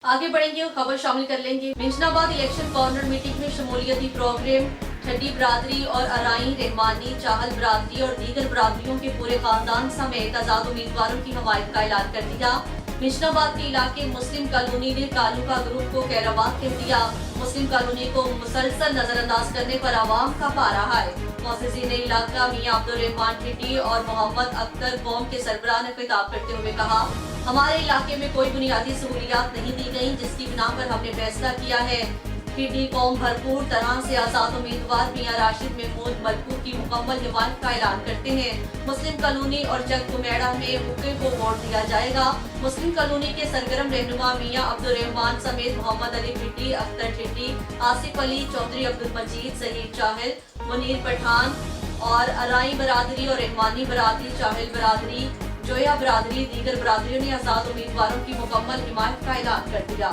आगे बढ़ेंगे और खबर शामिल कर लेंगे। मिशनाबाद इलेक्शन कॉर्नर मीटिंग में शमूलियती प्रोग्राम ठड्डी बरादरी और अराई, रहमानी, चाहल बरादरी और दीगर बरादरियों के पूरे खानदान समेत आजाद उम्मीदवारों की हमायत का ऐलान कर दिया। मिशनाबाद के इलाके मुस्लिम कॉलोनी ने कालूका ग्रुप को कैराबाद कह दिया। मुस्लिम कॉलोनी को मुसलसल नजरअंदाज करने पर आवाम का पा रहा है। मोहसिन इलाका मियां अब्दुल रहमान ठिड्डी और मोहम्मद अख्तर कौम के सरबराह ने खिताब करते हुए कहा, हमारे इलाके में कोई बुनियादी सहूलियात नहीं दी गई, जिसकी बिना पर हमने फैसला किया है। ठिड्डी कौम भरपूर तरह से आजाद उम्मीदवार मियां राशिद महमूद मलकू की मुकम्मल हिमायत का ऐलान करते हैं। मुस्लिम कॉलोनी और चक कुमेड़ा में हुक्के को वोट दिया जाएगा। मुस्लिम कॉलोनी के सरगर्म रहनुमा मियां अब्दुल रहमान समेत मोहम्मद अली ठिड्डी, अख्तर ठिड्डी, आसिफ अली चौधरी, अब्दुल मजीद, जहीर चाहल, मुनीर पठान और अराई बरादरी और रहमानी बरादरी, चाहल बरादरी, जोया बरादरी, दीगर बरादरियों ने आजाद उम्मीदवारों की मुकम्मल हिमायत का ऐलान कर दिया।